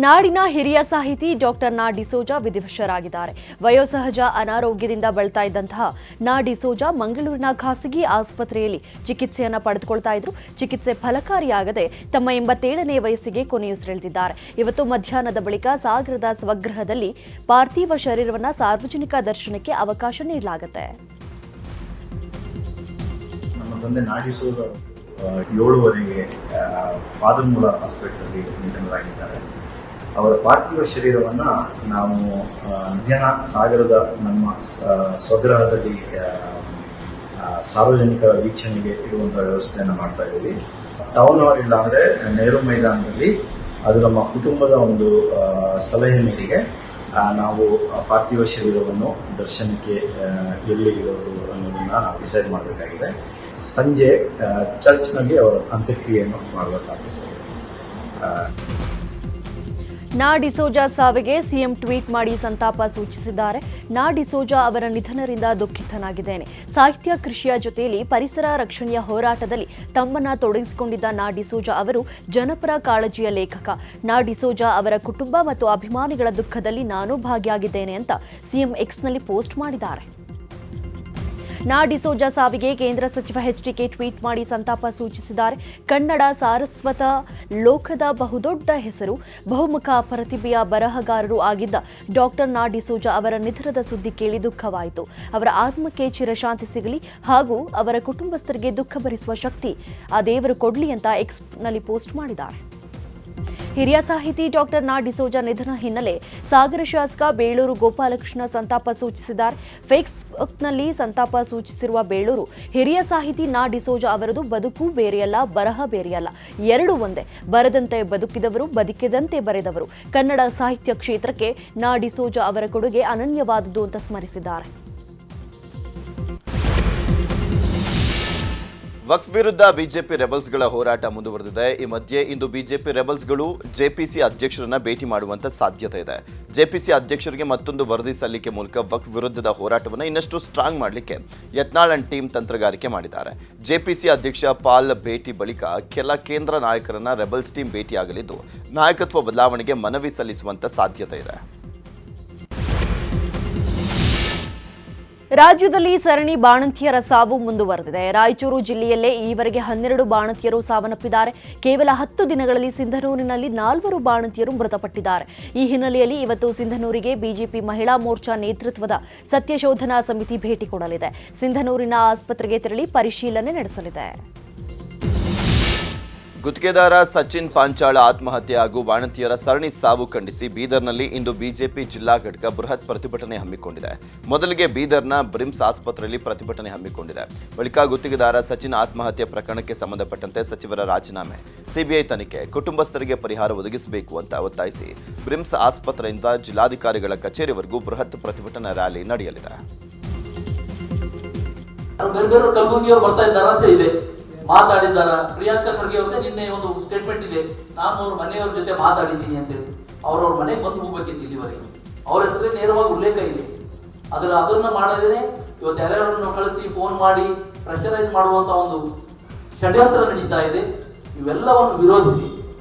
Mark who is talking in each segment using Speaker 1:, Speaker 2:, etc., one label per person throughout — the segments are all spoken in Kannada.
Speaker 1: ನಾಡಿನ ಹಿರಿಯ ಸಾಹಿತಿ ಡಾಕ್ಟರ್ ನಾ ಡಿಸೋಜಾ ವಿಧಿವಶರಾಗಿದ್ದಾರೆ. ವಯೋಸಹಜ ಅನಾರೋಗ್ಯದಿಂದ ಬಳಲ್ತಾ ಇದ್ದಂತಹ ನಾ ಡಿಸೋಜಾ ಮಂಗಳೂರಿನ ಖಾಸಗಿ ಆಸ್ಪತ್ರೆಯಲ್ಲಿ ಚಿಕಿತ್ಸೆಯನ್ನು ಪಡೆದುಕೊಳ್ತಾ ಇದ್ರು. ಚಿಕಿತ್ಸೆ ಫಲಕಾರಿಯಾಗದೆ ತಮ್ಮ 87ನೇ ವಯಸ್ಸಿಗೆ ಕೊನೆಯುಸಿರೆಳೆದಿದ್ದಾರೆ. ಇವತ್ತು ಮಧ್ಯಾಹ್ನದ ಬಳಿಕ ಸಾಗರದ ಸ್ವಗೃಹದಲ್ಲಿ ಪಾರ್ಥಿವ ಶರೀರವನ್ನು ಸಾರ್ವಜನಿಕ ದರ್ಶನಕ್ಕೆ ಅವಕಾಶ ನೀಡಲಾಗುತ್ತೆ.
Speaker 2: ನಮ್ಮ ತಂದೆ ನಾ ಡಿಸೋಜಾ 7:15 ಫಾದರ್ಮುಲಾ ಹಾಸ್ಪಿಟಲಲ್ಲಿ ನಿಧನರಾಗಿದ್ದಾರೆ. ಅವರ ಪಾರ್ಥಿವ ಶರೀರವನ್ನು ನಾವು ಮಧ್ಯಾಹ್ನ ಸಾಗರದ ನಮ್ಮ ಸ್ವಗೃಹದಲ್ಲಿ ಸಾರ್ವಜನಿಕರ ವೀಕ್ಷಣೆಗೆ ಇಡುವಂಥ ವ್ಯವಸ್ಥೆಯನ್ನು ಮಾಡ್ತಾ ಇದ್ದೀವಿ. ಟೌನ್ ಹಾಲ್ ಇಲ್ಲ ಅಂದರೆ ನೆಹರು ಮೈದಾನದಲ್ಲಿ ಅದು ನಮ್ಮ ಕುಟುಂಬದ ಒಂದು ಸಲಹೆ ಮೇರೆಗೆ ನಾವು ಪಾರ್ಥಿವ ಶರೀರವನ್ನು ದರ್ಶನಕ್ಕೆ ಎಲ್ಲಿ ಇಡೋದು ಅನ್ನೋದನ್ನು ನಾವು ಡಿಸೈಡ್ ಮಾಡಬೇಕಾಗಿದೆ. ಸಂಜೆ ಚರ್ಚ್ನಲ್ಲಿ ಅವರ ಅಂತ್ಯಕ್ರಿಯೆಯನ್ನು ಮಾಡುವ ಸಾಧ್ಯತೆ ಇದೆ.
Speaker 1: ನಾ ಡಿಸೋಜಾ ಸಾವಿಗೆ ಸಿಎಂ ಟ್ವೀಟ್ ಮಾಡಿ ಸಂತಾಪ ಸೂಚಿಸಿದ್ದಾರೆ. ನಾ ಡಿಸೋಜಾ ಅವರ ನಿಧನದಿಂದ ದುಃಖಿತನಾಗಿದ್ದೇನೆ. ಸಾಹಿತ್ಯ ಕೃಷಿಯ ಜೊತೆಯಲ್ಲಿ ಪರಿಸರ ರಕ್ಷಣೆಯ ಹೋರಾಟದಲ್ಲಿ ತಮ್ಮನ್ನ ತೊಡಗಿಸಿಕೊಂಡಿದ್ದ ನಾ ಡಿಸೋಜಾ ಅವರು ಜನಪರ ಕಾಳಜಿಯ ಲೇಖಕ. ನಾ ಡಿಸೋಜಾ ಅವರ ಕುಟುಂಬ ಮತ್ತು ಅಭಿಮಾನಿಗಳ ದುಃಖದಲ್ಲಿ ನಾನು ಭಾಗಿಯಾಗಿದ್ದೇನೆ ಅಂತ ಸಿಎಂ ಎಕ್ಸ್ನಲ್ಲಿ ಪೋಸ್ಟ್ ಮಾಡಿದ್ದಾರೆ. ನಾ ಡಿಸೋಜಾ ಸಾವಿಗೆ ಕೇಂದ್ರ ಸಚಿವ ಎಚ್ಡಿಕೆ ಟ್ವೀಟ್ ಮಾಡಿ ಸಂತಾಪ ಸೂಚಿಸಿದ್ದಾರೆ. ಕನ್ನಡ ಸಾರಸ್ವತ ಲೋಕದ ಬಹುದೊಡ್ಡ ಹೆಸರು, ಬಹುಮುಖ ಪ್ರತಿಭೆಯ ಬರಹಗಾರರು ಆಗಿದ್ದ ಡಾಕ್ಟರ್ ನಾ ಡಿಸೋಜಾ ಅವರ ನಿಧನದ ಸುದ್ದಿ ಕೇಳಿ ದುಃಖವಾಯಿತು. ಅವರ ಆತ್ಮಕ್ಕೆ ಚಿರಶಾಂತಿ ಸಿಗಲಿ ಹಾಗೂ ಅವರ ಕುಟುಂಬಸ್ಥರಿಗೆ ದುಃಖ ಭರಿಸುವ ಶಕ್ತಿ ಆ ದೇವರು ಕೊಡಲಿ ಅಂತ ಎಕ್ಸ್ನಲ್ಲಿ ಪೋಸ್ಟ್ ಮಾಡಿದ್ದಾರೆ. ಹಿರಿಯ ಸಾಹಿತಿ ಡಾಕ್ಟರ್ ನಾ ಡಿಸೋಜಾ ನಿಧನ ಹಿನ್ನೆಲೆ ಸಾಗರ ಶಾಸಕ ಬೇಳೂರು ಗೋಪಾಲಕೃಷ್ಣ ಸಂತಾಪ ಸೂಚಿಸಿದ್ದಾರೆ. ಫೇಸ್ಬುಕ್ನಲ್ಲಿ ಸಂತಾಪ ಸೂಚಿಸಿರುವ ಬೇಳೂರು, ಹಿರಿಯ ಸಾಹಿತಿ ನಾ ಡಿಸೋಜಾ ಅವರದು ಬದುಕು ಬೇರೆಯಲ್ಲ, ಬರಹ ಬೇರೆಯಲ್ಲ, ಎರಡೂ ಒಂದೇ. ಬರದಂತೆ ಬದುಕಿದವರು, ಬದುಕಿದಂತೆ ಬರೆದವರು. ಕನ್ನಡ ಸಾಹಿತ್ಯ ಕ್ಷೇತ್ರಕ್ಕೆ ನಾ ಡಿಸೋಜಾ ಅವರ ಕೊಡುಗೆ ಅನನ್ಯವಾದುದು ಅಂತ ಸ್ಮರಿಸಿದ್ದಾರೆ.
Speaker 3: ವಕ್ಫ್ ವಿರುದ್ಧ ಬಿಜೆಪಿ ರೆಬಲ್ಸ್ಗಳ ಹೋರಾಟ ಮುಂದುವರೆದಿದೆ. ಈ ಮಧ್ಯೆ ಇಂದು ಬಿಜೆಪಿ ರೆಬಲ್ಸ್ಗಳು ಜೆಪಿಸಿ ಅಧ್ಯಕ್ಷರನ್ನ ಭೇಟಿ ಮಾಡುವಂತ ಸಾಧ್ಯತೆ ಇದೆ. ಜೆಪಿಸಿ ಅಧ್ಯಕ್ಷರಿಗೆ ಮತ್ತೊಂದು ವರದಿ ಸಲ್ಲಿಕೆ ಮೂಲಕ ವಕ್ಫ್ ವಿರುದ್ಧದ ಹೋರಾಟವನ್ನು ಇನ್ನಷ್ಟು ಸ್ಟ್ರಾಂಗ್ ಮಾಡಲಿಕ್ಕೆ ಯತ್ನಾಳ್ ಅಂಡ್ ಟೀಮ್ ತಂತ್ರಗಾರಿಕೆ ಮಾಡಿದ್ದಾರೆ. ಜೆಪಿಸಿ ಅಧ್ಯಕ್ಷ ಪಾಲ್ ಭೇಟಿ ಬಳಿಕ ಕೆಲ ಕೇಂದ್ರ ನಾಯಕರನ್ನ ರೆಬಲ್ಸ್ ಟೀಮ್ ಭೇಟಿಯಾಗಲಿದ್ದು ನಾಯಕತ್ವ ಬದಲಾವಣೆಗೆ ಮನವಿ ಸಲ್ಲಿಸುವಂತ ಸಾಧ್ಯತೆ ಇದೆ.
Speaker 1: ರಾಜ್ಯದಲ್ಲಿ ಸರಣಿ ಬಾಣಂತಿಯರ ಸಾವು ಮುಂದುವರೆದಿದೆ. ರಾಯಚೂರು ಜಿಲ್ಲೆಯಲ್ಲೇ ಈವರೆಗೆ 12 ಬಾಣಂತಿಯರು ಸಾವನ್ನಪ್ಪಿದ್ದಾರೆ. ಕೇವಲ 10 ದಿನಗಳಲ್ಲಿ ಸಿಂಧನೂರಿನಲ್ಲಿ 4 ಬಾಣಂತಿಯರು ಮೃತಪಟ್ಟಿದ್ದಾರೆ. ಈ ಹಿನ್ನೆಲೆಯಲ್ಲಿ ಇವತ್ತು ಸಿಂಧನೂರಿಗೆ ಬಿಜೆಪಿ ಮಹಿಳಾ ಮೋರ್ಚಾ ನೇತೃತ್ವದ ಸತ್ಯಶೋಧನಾ ಸಮಿತಿ ಭೇಟಿ ಕೊಡಲಿದೆ. ಸಿಂಧನೂರಿನ ಆಸ್ಪತ್ರೆಗೆ ತೆರಳಿ ಪರಿಶೀಲನೆ ನಡೆಸಲಿದೆ.
Speaker 3: ಗುತ್ತಿಗೆದಾರ ಸಚಿನ್ ಪಾಂಚಾಳ ಆತ್ಮಹತ್ಯೆ ಹಾಗೂ ಬಾಣಂತಿಯರ ಸರಣಿ ಸಾವು ಖಂಡಿಸಿ ಬೀದರ್ನಲ್ಲಿ ಇಂದು ಬಿಜೆಪಿ ಜಿಲ್ಲಾ ಘಟಕ ಬೃಹತ್ ಪ್ರತಿಭಟನೆ ಹಮ್ಮಿಕೊಂಡಿದೆ. ಮೊದಲಿಗೆ ಬೀದರ್ನ ಬ್ರಿಮ್ಸ್ ಆಸ್ಪತ್ರೆಯಲ್ಲಿ ಪ್ರತಿಭಟನೆ ಹಮ್ಮಿಕೊಂಡಿದೆ. ಬಳಿಕ ಗುತ್ತಿಗೆದಾರ ಸಚಿನ್ ಆತ್ಮಹತ್ಯೆ ಪ್ರಕರಣಕ್ಕೆ ಸಂಬಂಧಪಟ್ಟಂತೆ ಸಚಿವರ ರಾಜೀನಾಮೆ, ಸಿಬಿಐ ತನಿಖೆ, ಕುಟುಂಬಸ್ಥರಿಗೆ ಪರಿಹಾರ ಒದಗಿಸಬೇಕು ಅಂತ ಒತ್ತಾಯಿಸಿ ಬ್ರಿಮ್ಸ್ ಆಸ್ಪತ್ರೆಯಿಂದ ಜಿಲ್ಲಾಧಿಕಾರಿಗಳ ಕಚೇರಿವರೆಗೂ ಬೃಹತ್ ಪ್ರತಿಭಟನಾ ರ್ಯಾಲಿ ನಡೆಯಲಿದೆ.
Speaker 4: ಮಾತಾಡಿದ್ದಾರ ಪ್ರಿಯಾಂಕಾ ಖರ್ಗೆ ಅವ್ರದ್ದು ನಿನ್ನೆ ಒಂದು ಸ್ಟೇಟ್ಮೆಂಟ್ ಇದೆ, ನಾನು ಅವ್ರ ಮನೆಯವ್ರ ಜೊತೆ ಮಾತಾಡಿದ್ದೀನಿ ಅಂತೇಳಿ. ಅವ್ರವ್ರ ಮನೆಗೆ ಬಂದು ಹೋಗ್ಬೇಕಿತ್ತು ಇಲ್ಲಿವರೆಗೆ. ಅವ್ರ ಹೆಸರೇ ನೇರವಾಗಿ ಉಲ್ಲೇಖ ಇದೆ. ಅದನ್ನ ಮಾಡದೇನೆ ಇವತ್ತು ಯಾರ್ಯಾರನ್ನು ಕಳಿಸಿ ಫೋನ್ ಮಾಡಿ ಪ್ರೆಷರೈಸ್ ಮಾಡುವಂತ ಒಂದು ಷಡ್ಯಂತ್ರ ನಡೀತಾ ಇದೆ. ಇವೆಲ್ಲವನ್ನು ವಿರೋಧಿಸಿ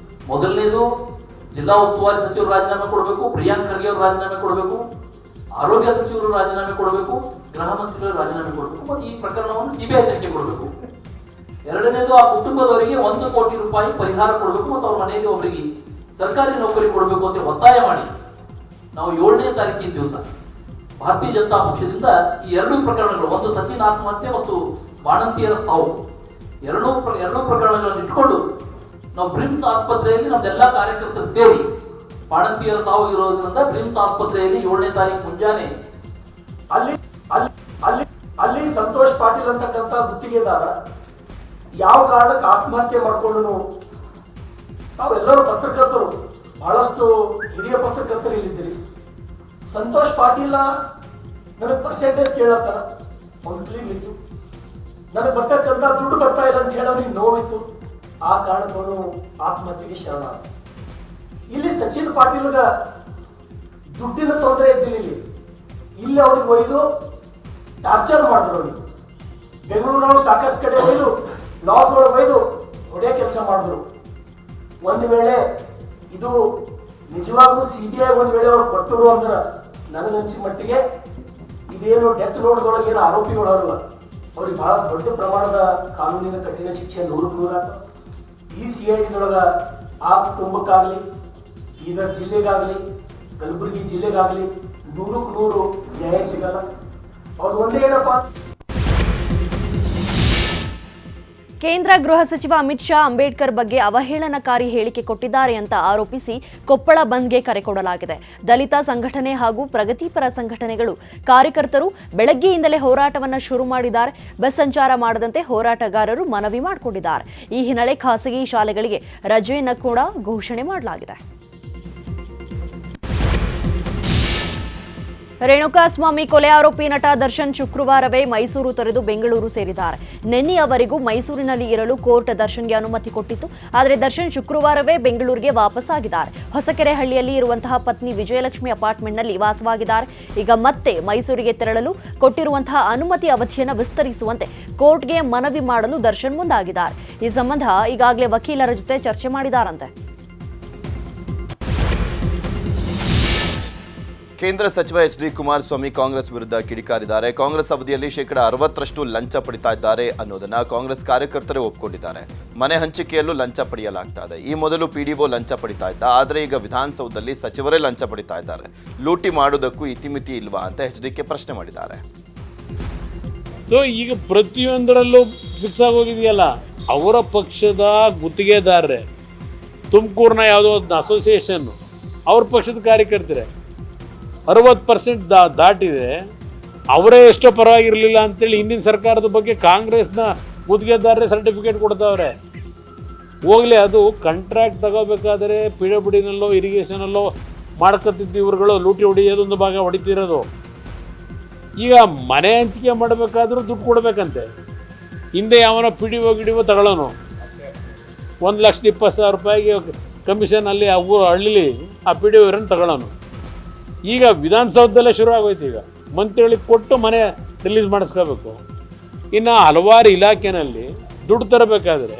Speaker 4: ಮೊದಲನೇದು ಜಿಲ್ಲಾ ಉಸ್ತುವಾರಿ ಸಚಿವರು ರಾಜೀನಾಮೆ ಕೊಡಬೇಕು, ಪ್ರಿಯಾಂಕ್ ಖರ್ಗೆ ಅವರು ರಾಜೀನಾಮೆ ಕೊಡಬೇಕು, ಆರೋಗ್ಯ ಸಚಿವರು ರಾಜೀನಾಮೆ ಕೊಡಬೇಕು, ಗೃಹ ಮಂತ್ರಿಗಳು ರಾಜೀನಾಮೆ ಕೊಡಬೇಕು ಮತ್ತು ಈ ಪ್ರಕರಣವನ್ನು ಸಿಬಿಐ ತನಿಖೆ ಕೊಡಬೇಕು. ಎರಡನೇದು ಆ ಕುಟುಂಬದವರಿಗೆ 1 ಕೋಟಿ ರೂಪಾಯಿ ಪರಿಹಾರ ಕೊಡಬೇಕು ಮತ್ತು ಅವ್ರ ಮನೆಯಲ್ಲಿ ಅವರಿಗೆ ಸರ್ಕಾರಿ ನೌಕರಿ ಕೊಡಬೇಕು ಅಂತ ಒತ್ತಾಯ ಮಾಡಿ ನಾವು 7ನೇ ತಾರೀಕಿನ ದಿವಸ ಭಾರತೀಯ ಜನತಾ ಪಕ್ಷದಿಂದ ಈ 2 ಪ್ರಕರಣಗಳು, ಒಂದು ಸಚಿನ್ ಆತ್ಮಹತ್ಯೆ ಮತ್ತು ಬಾಣಂತಿಯರ ಸಾವು, ಎರಡೂ ಪ್ರಕರಣಗಳನ್ನು ಇಟ್ಕೊಂಡು ನಾವು ಬ್ರಿಮ್ಸ್ ಆಸ್ಪತ್ರೆಯಲ್ಲಿ ನಮ್ದೆಲ್ಲಾ ಕಾರ್ಯಕರ್ತರು ಸೇರಿ ಬಾಣಂತಿಯರ ಸಾವು ಇರೋದ್ರಿಂದ ಬ್ರಿಮ್ಸ್ ಆಸ್ಪತ್ರೆಯಲ್ಲಿ 7ನೇ ತಾರೀಕು ಮುಂಜಾನೆ
Speaker 5: ಅಲ್ಲಿ ಸಂತೋಷ್ ಪಾಟೀಲ್ ಅಂತಕ್ಕಂಥ ಗುತ್ತಿಗೆದಾರ ಯಾವ ಕಾರಣಕ್ಕೆ ಆತ್ಮಹತ್ಯೆ ಮಾಡಿಕೊಂಡು, ತಾವೆಲ್ಲರೂ ಪತ್ರಕರ್ತರು, ಬಹಳಷ್ಟು ಹಿರಿಯ ಪತ್ರಕರ್ತರು ಇಲ್ಲಿದ್ದೀರಿ. ಸಂತೋಷ್ ಪಾಟೀಲ ನನಗೆ ಪರ್ಸೆಂಟೇಜ್ ಕೇಳತ್ತಾರ, ಒಂದು ಕ್ಲೀನ್ ಇತ್ತು, ನನಗೆ ಬರ್ತಕ್ಕಂಥ ದುಡ್ಡು ಬರ್ತಾ ಇಲ್ಲ ಅಂತ ಹೇಳಿ ಅವ್ರಿಗೆ ನೋವಿತ್ತು. ಆ ಕಾರಣಕ್ಕೂ ಆತ್ಮಹತ್ಯೆಗೆ ಶರಣ. ಇಲ್ಲಿ ಸಚಿನ್ ಪಾಟೀಲ್ಗ ದುಡ್ಡಿನ ತೊಂದರೆ ಇದ್ದಿಲ್ಲ. ಇಲ್ಲಿ ಅವ್ರಿಗೆ ಒಯ್ದು ಟಾರ್ಚರ್ ಮಾಡಿದ್ರು. ಅವ್ರಿಗೆ ಬೆಂಗಳೂರಿನವ್ರು ಸಾಕಷ್ಟು ಕಡೆ ಒಯ್ದು ಲಾಸ್ ಒಳಗೆ ಒಯ್ದು ಹೊಡೆಯ ಕೆಲಸ ಮಾಡಿದ್ರು. ಒಂದು ವೇಳೆ ಇದು ನಿಜವಾಗ್ಲೂ CBI ಒಂದು ವೇಳೆ ಅವ್ರು ಕೊಟ್ಟರು ಅಂದ್ರೆ ನನಗನ್ಸಿದ ಮಟ್ಟಿಗೆ ಇದೇನು ಡೆತ್ ನೋಡ್ದೊಳಗೆ ಏನು ಆರೋಪಿಗಳು ಅಲ್ಲ, ಅವ್ರಿಗೆ ಬಹಳ ದೊಡ್ಡ ಪ್ರಮಾಣದ ಕಾನೂನಿನ ಕಠಿಣ ಶಿಕ್ಷೆ 100% ಈ CID ಆ ಕುಟುಂಬಕ್ಕಾಗಲಿ, ಬೀದರ್ ಜಿಲ್ಲೆಗಾಗಲಿ, ಕಲಬುರಗಿ ಜಿಲ್ಲೆಗಾಗಲಿ 100% ನ್ಯಾಯ ಸಿಗಲ್ಲ. ಅವ್ರದ್ದು ಒಂದೇ ಏನಪ್ಪಾ,
Speaker 1: ಕೇಂದ್ರ ಗೃಹ ಸಚಿವ ಅಮಿತ್ ಶಾ ಅಂಬೇಡ್ಕರ್ ಬಗ್ಗೆ ಅವಹೇಳನಕಾರಿ ಹೇಳಿಕೆ ಕೊಟ್ಟಿದ್ದಾರೆ ಅಂತ ಆರೋಪಿಸಿ ಕೊಪ್ಪಳ ಬಂದ್ಗೆ ಕರೆ ಕೊಡಲಾಗಿದೆ. ದಲಿತ ಸಂಘಟನೆ ಹಾಗೂ ಪ್ರಗತಿಪರ ಸಂಘಟನೆಗಳು ಕಾರ್ಯಕರ್ತರು ಬೆಳಗ್ಗೆಯಿಂದಲೇ ಹೋರಾಟವನ್ನು ಶುರು ಮಾಡಿದ್ದಾರೆ. ಬಸ್ ಸಂಚಾರ ಮಾಡದಂತೆ ಹೋರಾಟಗಾರರು ಮನವಿ ಮಾಡಿಕೊಂಡಿದ್ದಾರೆ. ಈ ಹಿನ್ನೆಲೆ ಖಾಸಗಿ ಶಾಲೆಗಳಿಗೆ ರಜೆಯನ್ನು ಕೂಡ ಘೋಷಣೆ ಮಾಡಲಾಗಿದೆ. ರೇಣುಕಾಸ್ವಾಮಿ ಕೊಲೆ ಆರೋಪಿ ನಟ ದರ್ಶನ್ ಶುಕ್ರವಾರವೇ ಮೈಸೂರು ತೊರೆದು ಬೆಂಗಳೂರು ಸೇರಿದ್ದಾರೆ. ನಿನ್ನೆಯವರೆಗೂ ಮೈಸೂರಿನಲ್ಲಿ ಇರಲು ಕೋರ್ಟ್ ದರ್ಶನ್ಗೆ ಅನುಮತಿ ಕೊಟ್ಟಿತ್ತು. ಆದರೆ ದರ್ಶನ್ ಶುಕ್ರವಾರವೇ ಬೆಂಗಳೂರಿಗೆ ವಾಪಸ್ಸಾಗಿದ್ದಾರೆ. ಹೊಸಕೆರೆಹಳ್ಳಿಯಲ್ಲಿ ಇರುವಂತಹ ಪತ್ನಿ ವಿಜಯಲಕ್ಷ್ಮಿ ಅಪಾರ್ಟ್ಮೆಂಟ್ನಲ್ಲಿ ವಾಸವಾಗಿದ್ದಾರೆ. ಈಗ ಮತ್ತೆ ಮೈಸೂರಿಗೆ ತೆರಳಲು ಕೊಟ್ಟಿರುವಂತಹ ಅನುಮತಿ ಅವಧಿಯನ್ನು ವಿಸ್ತರಿಸುವಂತೆ ಕೋರ್ಟ್ಗೆ ಮನವಿ ಮಾಡಲು ದರ್ಶನ್ ಮುಂದಾಗಿದ್ದಾರೆ. ಈ ಸಂಬಂಧ ಈಗಾಗಲೇ ವಕೀಲರ ಜೊತೆ ಚರ್ಚೆ ಮಾಡಿದ್ದಾರಂತೆ.
Speaker 3: ಕೇಂದ್ರ ಸಚಿವ ಎಚ್.ಡಿ. ಕುಮಾರಸ್ವಾಮಿ ಕಾಂಗ್ರೆಸ್ ವಿರುದ್ಧ ಕಿಡಿಕಾರಿದ್ದಾರೆ. ಕಾಂಗ್ರೆಸ್ ಅವಧಿಯಲ್ಲಿ 60% ಲಂಚ ಪಡಿತಾ ಇದ್ದಾರೆ ಅನ್ನೋದನ್ನ ಕಾಂಗ್ರೆಸ್ ಕಾರ್ಯಕರ್ತರೇ ಒಪ್ಪಿಕೊಂಡಿದ್ದಾರೆ. ಮನೆ ಹಂಚಿಕೆಯಲ್ಲೂ ಲಂಚ ಪಡೆಯಲಾಗ್ತಾ ಇದೆ. ಈ ಮೊದಲು PDO ಲಂಚ ಪಡಿತಾ ಇದ್ದ, ಆದರೆ ಈಗ ವಿಧಾನಸೌಧದಲ್ಲಿ ಸಚಿವರೇ ಲಂಚ ಪಡಿತಾ ಇದ್ದಾರೆ. ಲೂಟಿ ಮಾಡೋದಕ್ಕೂ ಇತಿಮಿತಿ ಇಲ್ವಾ ಅಂತ HDK ಪ್ರಶ್ನೆ ಮಾಡಿದ್ದಾರೆ.
Speaker 6: ಈಗ ಪ್ರತಿಯೊಂದರಲ್ಲೂ ಫಿಕ್ಸ್ ಆಗೋಗಿದೆಯಲ್ಲ, ಅವರ ಪಕ್ಷದ ಗುತ್ತಿಗೆದಾರರೇ, ತುಮಕೂರಿನ ಯಾವುದೋ ಒಂದು ಅಸೋಸಿಯೇಷನ್ ಅವ್ರ ಪಕ್ಷದ ಕಾರ್ಯಕರ್ತರೆ 60% ದಾಟಿದೆ. ಅವರೇ ಎಷ್ಟೋ ಪರವಾಗಿರಲಿಲ್ಲ ಅಂತೇಳಿ ಹಿಂದಿನ ಸರ್ಕಾರದ ಬಗ್ಗೆ ಕಾಂಗ್ರೆಸ್ನ ಗುತ್ತಿಗೆದಾರರೇ ಸರ್ಟಿಫಿಕೇಟ್ ಕೊಡ್ತಾವ್ರೆ. ಹೋಗಲಿ, ಅದು ಕಾಂಟ್ರಾಕ್ಟ್ ತಗೋಬೇಕಾದ್ರೆ PWDನಲ್ಲೋ ಇರಿಗೇಷನಲ್ಲೋ ಮಾಡ್ಕೊತಿದ್ದು ಇವ್ರುಗಳು ಲೂಟಿ ಹೊಡೆಯೋದೊಂದು ಭಾಗ ಹೊಡಿತಿರೋದು. ಈಗ ಮನೆ ಹಂಚಿಕೆ ಮಾಡಬೇಕಾದ್ರೂ ದುಡ್ಡು ಕೊಡಬೇಕಂತೆ. ಹಿಂದೆ ಯಾವನೋ PDO ತಗೊಳ್ಳೋನು 1,20,000 ರೂಪಾಯಿಗೆ ಕಮಿಷನ್ ಅಲ್ಲಿ ಆ ಊರು ಹಳ್ಳಿಲಿ ಆ PDO ಇರೋನು ತಗೊಳ್ಳೋನು. ಈಗ ವಿಧಾನಸೌಧದಲ್ಲೇ ಶುರು ಆಗೋಯ್ತು. ಈಗ ಮಂತ್ರಿಗಳಿಗೆ ಕೊಟ್ಟು ಮನೆ ರಿಲೀಸ್ ಮಾಡಿಸ್ಕೋಬೇಕು. ಇನ್ನು ಹಲವಾರು ಇಲಾಖೆನಲ್ಲಿ ದುಡ್ಡು ತರಬೇಕಾದ್ರೆ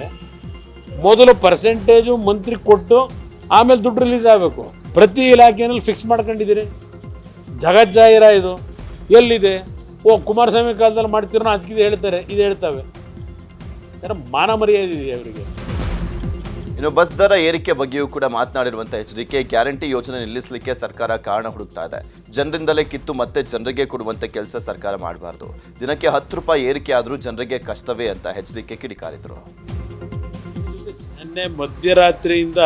Speaker 6: ಮೊದಲು ಪರ್ಸೆಂಟೇಜು ಮಂತ್ರಿ ಕೊಟ್ಟು ಆಮೇಲೆ ದುಡ್ಡು ರಿಲೀಸ್ ಆಗಬೇಕು. ಪ್ರತಿ ಇಲಾಖೆಯಲ್ಲಿ ಫಿಕ್ಸ್ ಮಾಡ್ಕೊಂಡಿದ್ದೀರಿ. ಜಗಜ್ಜಾಹಿರ ಇದು ಎಲ್ಲಿದೆ? ಕುಮಾರಸ್ವಾಮಿ ಕಾಲದಲ್ಲಿ ಮಾಡ್ತಿರೋ ಅದಕ್ಕೆ ಹೇಳ್ತಾರೆ, ಇದು ಹೇಳ್ತವೆ. ಮಾನ ಮರ್ಯಾದೆ ಇದೆ ಅವರಿಗೆ.
Speaker 3: ಇನ್ನು ಬಸ್ ದರ ಏರಿಕೆ ಬಗ್ಗೆಯೂ ಕೂಡ ಮಾತನಾಡಿರುವಂಥ HDK, ಗ್ಯಾರಂಟಿ ಯೋಜನೆ ನಿಲ್ಲಿಸಲಿಕ್ಕೆ ಸರ್ಕಾರ ಕಾರಣ ಹುಡುಕ್ತಾ ಇದೆ. ಜನರಿಂದಲೇ ಕಿತ್ತು ಮತ್ತೆ ಜನರಿಗೆ ಕೊಡುವಂಥ ಕೆಲಸ ಸರ್ಕಾರ ಮಾಡಬಾರ್ದು. ದಿನಕ್ಕೆ 10 ರೂಪಾಯಿ ಏರಿಕೆ ಆದರೂ ಜನರಿಗೆ ಕಷ್ಟವೇ ಅಂತ HDK ಕಿಡಿಕಾರಿದ್ರು.
Speaker 6: ನಿನ್ನೆ ಮಧ್ಯರಾತ್ರಿಯಿಂದ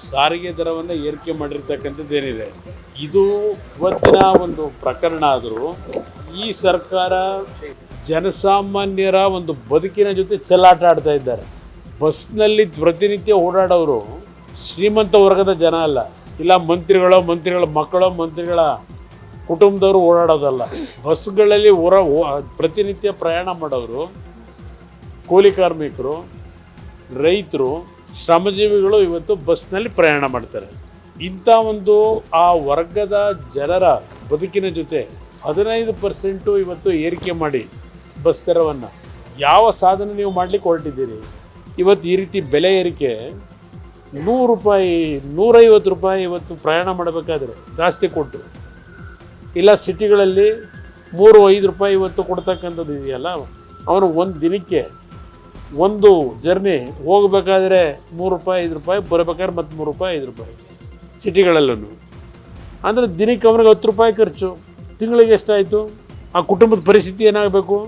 Speaker 6: ಸಾರಿಗೆ ದರವನ್ನು ಏರಿಕೆ ಮಾಡಿರ್ತಕ್ಕಂಥದ್ದೇನಿದೆ, ಇದು ಇವತ್ತಿನ ಒಂದು ಪ್ರಕರಣ ಆದರೂ ಈ ಸರ್ಕಾರ ಜನಸಾಮಾನ್ಯರ ಒಂದು ಬದುಕಿನ ಜೊತೆ ಚೆಲ್ಲಾಟ ಆಡ್ತಾ ಇದ್ದಾರೆ. ಬಸ್ನಲ್ಲಿ ಪ್ರತಿನಿತ್ಯ ಓಡಾಡೋರು ಶ್ರೀಮಂತ ವರ್ಗದ ಜನ ಅಲ್ಲ, ಇಲ್ಲ ಮಂತ್ರಿಗಳ ಮಕ್ಕಳು, ಮಂತ್ರಿಗಳ ಕುಟುಂಬದವರು ಓಡಾಡೋದಲ್ಲ. ಬಸ್ಗಳಲ್ಲಿ ಪ್ರತಿನಿತ್ಯ ಪ್ರಯಾಣ ಮಾಡೋರು ಕೂಲಿ ಕಾರ್ಮಿಕರು, ರೈತರು, ಶ್ರಮಜೀವಿಗಳು ಇವತ್ತು ಬಸ್ನಲ್ಲಿ ಪ್ರಯಾಣ ಮಾಡ್ತಾರೆ. ಇಂಥ ಒಂದು ಆ ವರ್ಗದ ಜನರ ಬದುಕಿನ ಜೊತೆ 15% ಇವತ್ತು ಏರಿಕೆ ಮಾಡಿ ಬಸ್ ದರವನ್ನು ಯಾವ ಸಾಧನೆ ನೀವು ಮಾಡಲಿಕ್ಕೆ ಹೊರಟಿದ್ದೀರಿ? ಇವತ್ತು ಈ ರೀತಿ ಬೆಲೆ ಏರಿಕೆ 100 ರೂಪಾಯಿ 150 ರೂಪಾಯಿ ಇವತ್ತು ಪ್ರಯಾಣ ಮಾಡಬೇಕಾದ್ರೆ ಜಾಸ್ತಿ ಕೊಟ್ಟು, ಇಲ್ಲ ಸಿಟಿಗಳಲ್ಲಿ 3-5 ರೂಪಾಯಿ ಇವತ್ತು ಕೊಡ್ತಕ್ಕಂಥದ್ದು ಇದೆಯಲ್ಲ, ಅವನು ಒಂದು ದಿನಕ್ಕೆ ಒಂದು ಜರ್ನಿ ಹೋಗಬೇಕಾದ್ರೆ 3 ರೂಪಾಯಿ 5 ರೂಪಾಯಿ, ಬರಬೇಕಾದ್ರೆ ಮತ್ತು 3 ರೂಪಾಯಿ 5 ರೂಪಾಯಿ ಸಿಟಿಗಳಲ್ಲೂ. ಅಂದರೆ ದಿನಕ್ಕೆ ಅವ್ರಿಗೆ 10 ರೂಪಾಯಿ ಖರ್ಚು, ತಿಂಗಳಿಗೆ ಎಷ್ಟಾಯಿತು? ಆ ಕುಟುಂಬದ ಪರಿಸ್ಥಿತಿ ಏನಾಗಬೇಕು?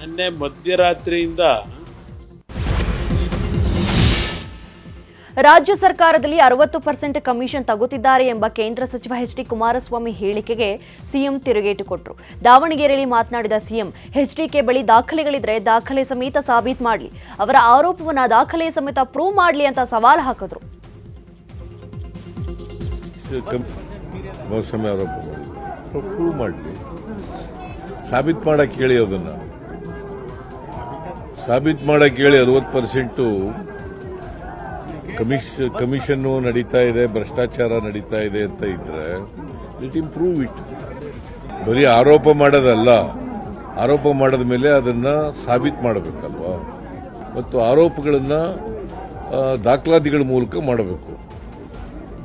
Speaker 6: ನಿನ್ನೆ ಮಧ್ಯರಾತ್ರಿಯಿಂದ
Speaker 1: ರಾಜ್ಯ ಸರ್ಕಾರದಲ್ಲಿ 60% ಕಮಿಷನ್ ತಗುತ್ತಿದ್ದಾರೆ ಎಂಬ ಕೇಂದ್ರ ಸಚಿವ ಎಚ್.ಡಿ. ಕುಮಾರಸ್ವಾಮಿ ಹೇಳಿಕೆಗೆ ಸಿಎಂ ತಿರುಗೇಟು ಕೊಟ್ಟರು. ದಾವಣಗೆರೆಯಲ್ಲಿ ಮಾತನಾಡಿದ ಸಿಎಂ, HDK ಬಳಿ ದಾಖಲೆಗಳಿದ್ರೆ ದಾಖಲೆ ಸಮೇತ ಸಾಬೀತು ಮಾಡಲಿ, ಅವರ ಆರೋಪವನ್ನ ದಾಖಲೆ ಸಮೇತ ಪ್ರೂವ್ ಮಾಡಲಿ ಅಂತ ಸವಾಲು ಹಾಕಿದ್ರು.
Speaker 7: ಪ್ರೂವ್ ಮಾಡಲಿ, ಸಾಬೀತು ಮಾಡಕ್ಕೆ ಹೇಳಿ, ಅದನ್ನು ಸಾಬೀತು ಮಾಡಕ್ಕೆ ಹೇಳಿ. 60% ಕಮಿಷನ್ನು ನಡೀತಾ ಇದೆ, ಭ್ರಷ್ಟಾಚಾರ ನಡೀತಾ ಇದೆ ಅಂತ ಇದ್ರೆ ಲೆಟ್ ಹಿಮ್ ಪ್ರೂವ್ ಇಟ್. ಬರೀ ಆರೋಪ ಮಾಡೋದಲ್ಲ, ಆರೋಪ ಮಾಡಿದ ಮೇಲೆ ಅದನ್ನು ಸಾಬೀತು ಮಾಡಬೇಕಲ್ವಾ. ಮತ್ತು ಆರೋಪಗಳನ್ನು ದಾಖಲಾತಿಗಳ ಮೂಲಕ ಮಾಡಬೇಕು.